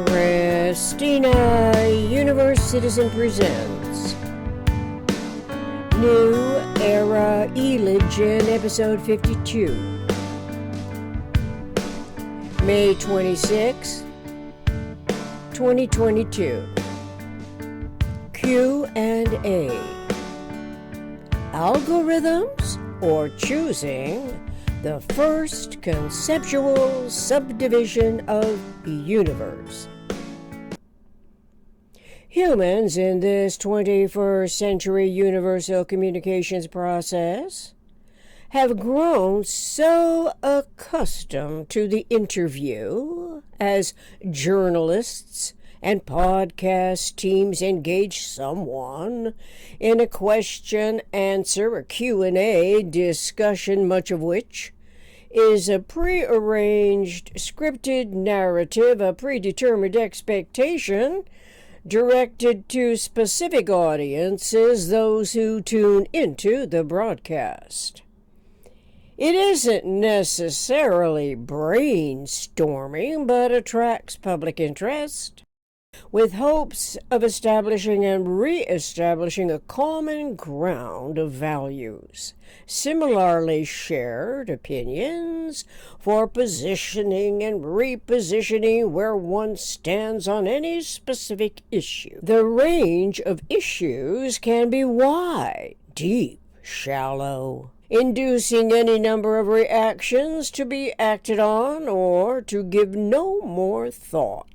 Christina Universe Citizen presents New Era Eligion, Episode 52, May 26, 2022. Q&A. Algorithms or choosing the first conceptual subdivision of the universe. Humans in this 21st century universal communications process have grown so accustomed to the interview as journalists and podcast teams engage someone in a question-answer or Q&A discussion, much of which is a prearranged, scripted narrative, a predetermined expectation directed to specific audiences, those who tune into the broadcast. It isn't necessarily brainstorming, but attracts public interest, with hopes of establishing and reestablishing a common ground of values, similarly shared opinions for positioning and repositioning where one stands on any specific issue. The range of issues can be wide, deep, shallow, inducing any number of reactions to be acted on or to give no more thought,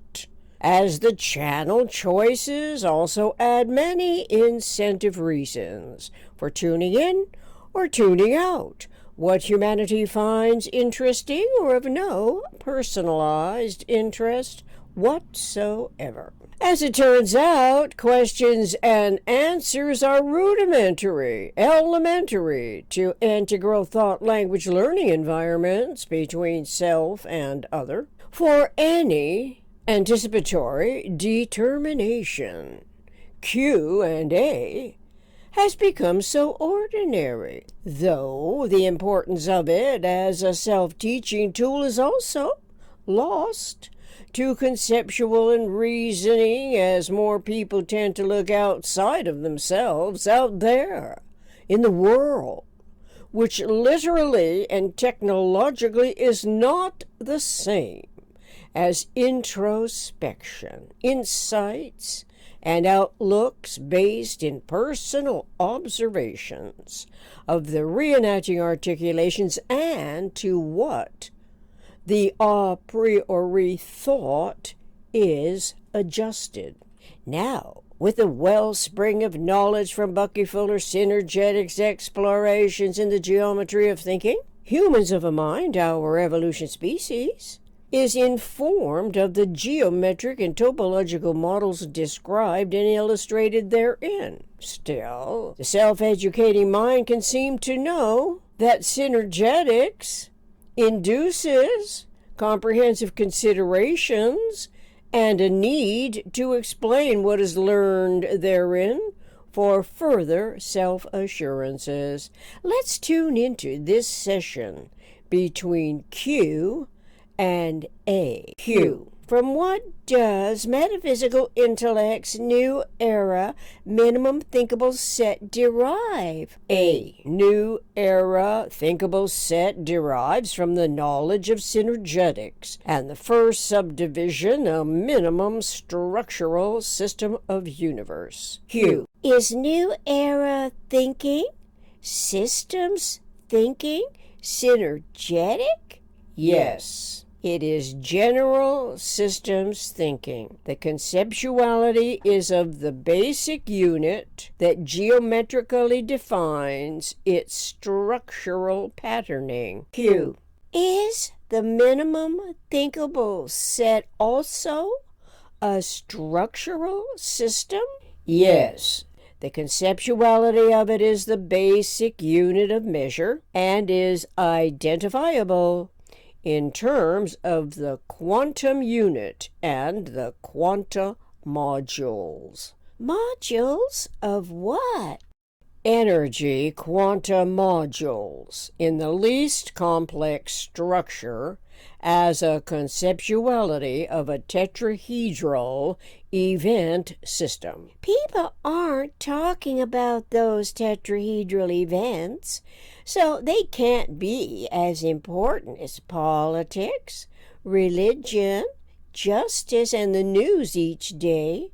as the channel choices also add many incentive reasons for tuning in or tuning out, what humanity finds interesting or of no personalized interest whatsoever. As it turns out, questions and answers are rudimentary, elementary to integral thought-language learning environments between self and other for any anticipatory determination. Q&A has become so ordinary, though the importance of it as a self-teaching tool is also lost to conceptual and reasoning, as more people tend to look outside of themselves, out there in the world, which literally and technologically is not the same as introspection, insights, and outlooks based in personal observations of the reenacting articulations and to what the a priori thought is adjusted. Now, with the wellspring of knowledge from Bucky Fuller's synergetics explorations in the geometry of thinking, humans of a mind, our evolution species, is informed of the geometric and topological models described and illustrated therein. Still, the self-educating mind can seem to know that synergetics induces comprehensive considerations and a need to explain what is learned therein for further self-assurances. Let's tune into this session between Q and A. Q. From what does metaphysical intellect's new era minimum thinkable set derive? A. New era thinkable set derives from the knowledge of synergetics and the first subdivision, a minimum structural system of universe. Q. Is new era thinking, systems thinking, synergetic? Yes. It is general systems thinking. The conceptuality is of the basic unit that geometrically defines its structural patterning. Q. Is the minimum thinkable set also a structural system? Yes. The conceptuality of it is the basic unit of measure and is identifiable in terms of the quantum unit and the quanta modules. Modules of what? energy quantum modules in the least complex structure as a conceptuality of a tetrahedral event system. People aren't talking about those tetrahedral events, so they can't be as important as politics, religion, justice, and the news each day.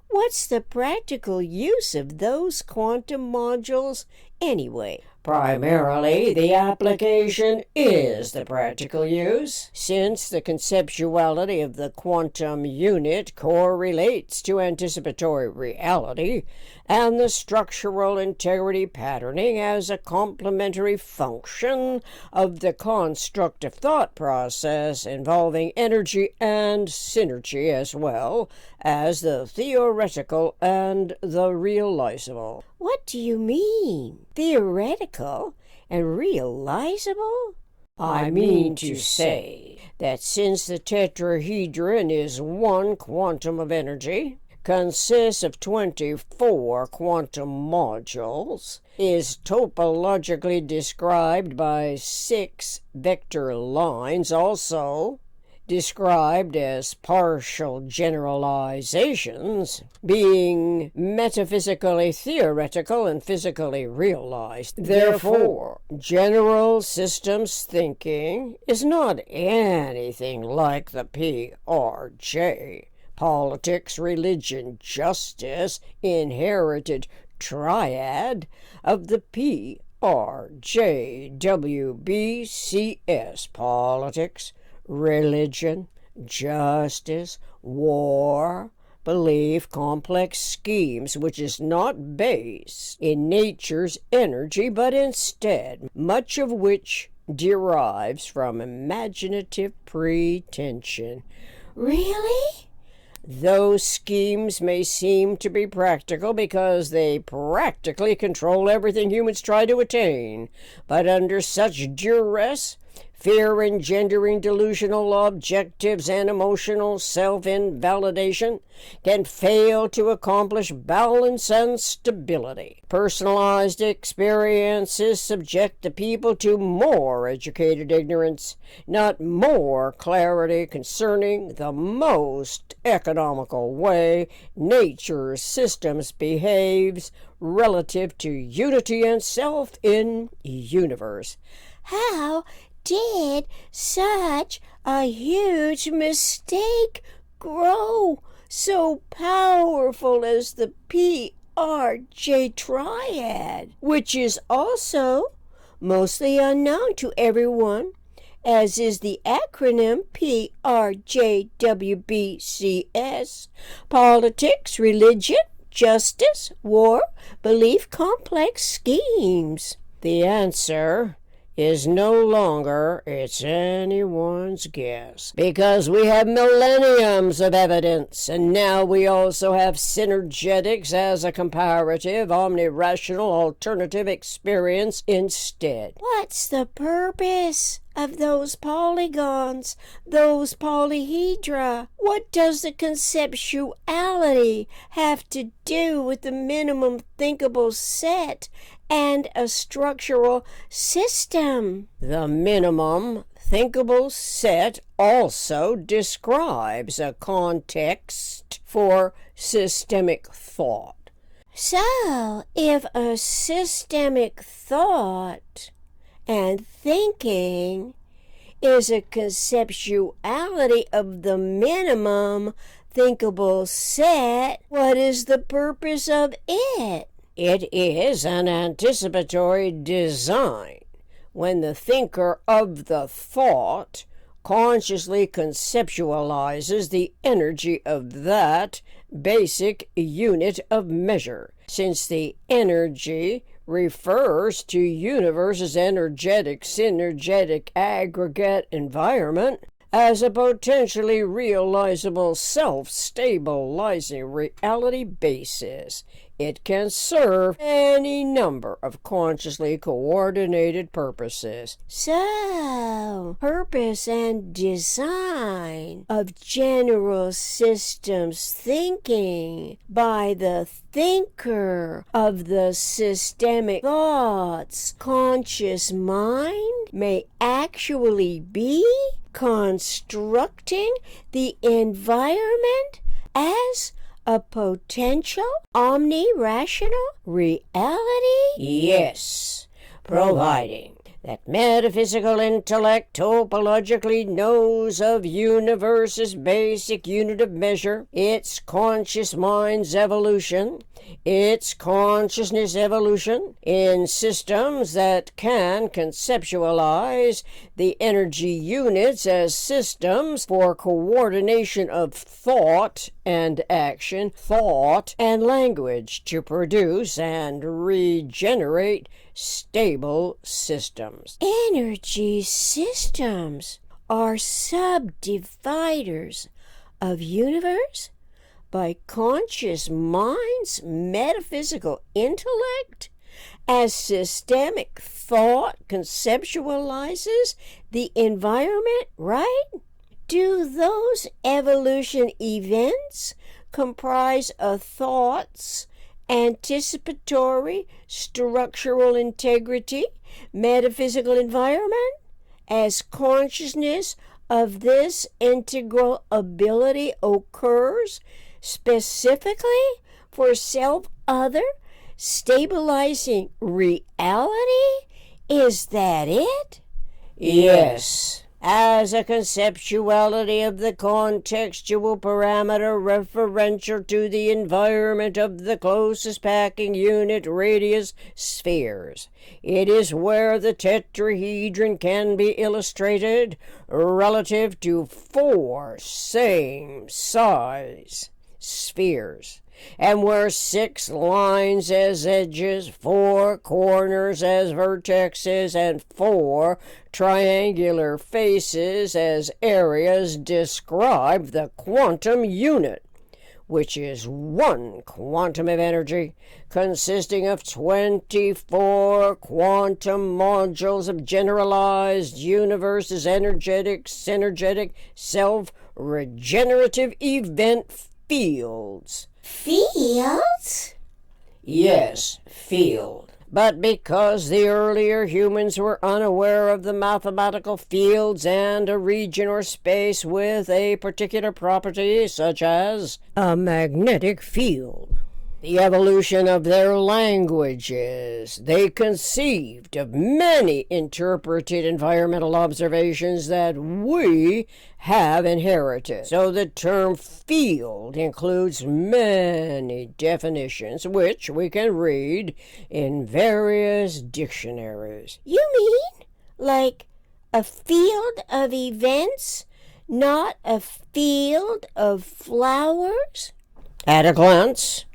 What's the practical use of those quantum modules anyway? Primarily, the application is the practical use, since the conceptuality of the quantum unit correlates to anticipatory reality and the structural integrity patterning as a complementary function of the constructive thought process involving energy and synergy as well as the theoretical and the realizable. What do you mean? Theoretical and realizable? I mean to say that since the tetrahedron is one quantum of energy, consists of 24 quantum modules, is topologically described by 6 vector lines, also described as partial generalizations, being metaphysically theoretical and physically realized. Therefore, general systems thinking is not anything like the PRJ, politics, religion, justice, inherited triad of the PRJWBCS, politics, religion, justice, war, belief, complex schemes, which is not based in nature's energy, but instead much of which derives from imaginative pretension. Really? Those schemes may seem to be practical because they practically control everything humans try to attain, but under such duress, fear-engendering delusional objectives and emotional self-invalidation can fail to accomplish balance and stability. Personalized experiences subject the people to more educated ignorance, not more clarity concerning the most economical way nature's systems behaves relative to unity and self in universe. How did such a huge mistake grow so powerful as the PRJ triad, which is also mostly unknown to everyone, as is the acronym PRJWBCS, politics, religion, justice, war, belief, complex schemes? The answer is no longer it's anyone's guess, because we have millenniums of evidence, and now we also have synergetics as a comparative, omni-rational alternative experience instead. What's the purpose of those polygons, those polyhedra? What does the conceptuality have to do with the minimum thinkable set and a structural system? The minimum thinkable set also describes a context for systemic thought. So, if a systemic thought and thinking is a conceptuality of the minimum thinkable set, what is the purpose of it? It is an anticipatory design when the thinker of the thought consciously conceptualizes the energy of that basic unit of measure, since the energy refers to universe's energetic, synergetic aggregate environment as a potentially realizable, self-stabilizing reality basis. It can serve any number of consciously coordinated purposes. So, purpose and design of general systems thinking by the thinker of the systemic thoughts conscious mind may actually be constructing the environment as a potential omni-rational reality? Yes, providing that metaphysical intellect topologically knows of universe's basic unit of measure, its conscious mind's evolution, its consciousness evolution, in systems that can conceptualize the energy units as systems for coordination of thought and action, thought and language to produce and regenerate stable systems. Energy systems are subdividers of universe by conscious mind's metaphysical intellect as systemic thought conceptualizes the environment, right? Do those evolution events comprise a thought's anticipatory structural integrity, metaphysical environment, as consciousness of this integral ability occurs specifically for self-other stabilizing reality? Is that it? Yes. As a conceptuality of the contextual parameter referential to the environment of the closest packing unit radius spheres. It is where the tetrahedron can be illustrated relative to 4 same size spheres, and where 6 lines as edges, 4 corners as vertexes, and 4 triangular faces as areas describe the quantum unit, which is 1 quantum of energy consisting of 24 quantum modules of generalized universe's energetic, synergetic, self-regenerative event fields. Fields? Yes, field. But because the earlier humans were unaware of the mathematical fields and a region or space with a particular property, such as a magnetic field, the evolution of their languages, they conceived of many interpreted environmental observations that we have inherited. So the term field includes many definitions, which we can read in various dictionaries. You mean like a field of events, not a field of flowers? At a glance,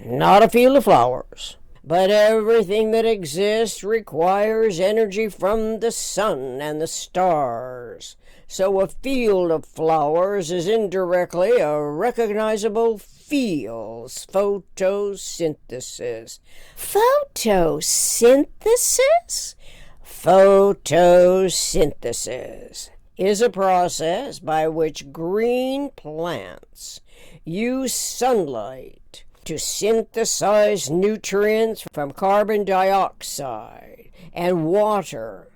not a field of flowers, but everything that exists requires energy from the sun and the stars. So a field of flowers is indirectly a recognizable field. Photosynthesis. Photosynthesis? Photosynthesis is a process by which green plants use sunlight to synthesize nutrients from carbon dioxide and water.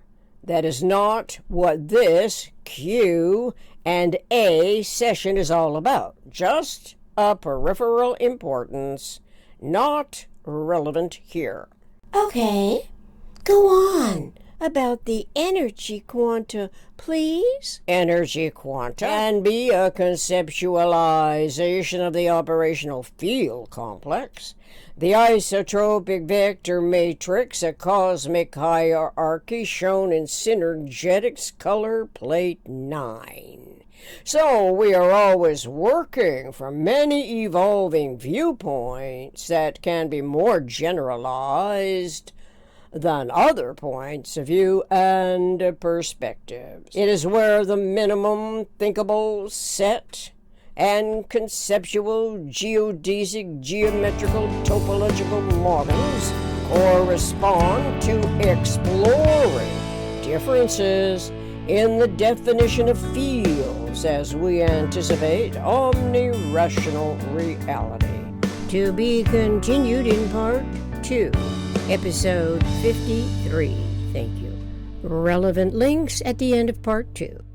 That is not what this Q and A session is all about. Just a peripheral importance, not relevant here. Okay, go on about the energy quanta, please. Energy quanta can be a conceptualization of the operational field complex, the isotropic vector matrix, a cosmic hierarchy shown in Synergetics color plate 9. So we are always working from many evolving viewpoints that can be more generalized than other points of view and perspectives. It is where the minimum thinkable set and conceptual, geodesic, geometrical, topological models correspond to exploring differences in the definition of fields as we anticipate omni-rational reality. To be continued in Part 2, Episode 53. Thank you. Relevant links at the end of Part 2.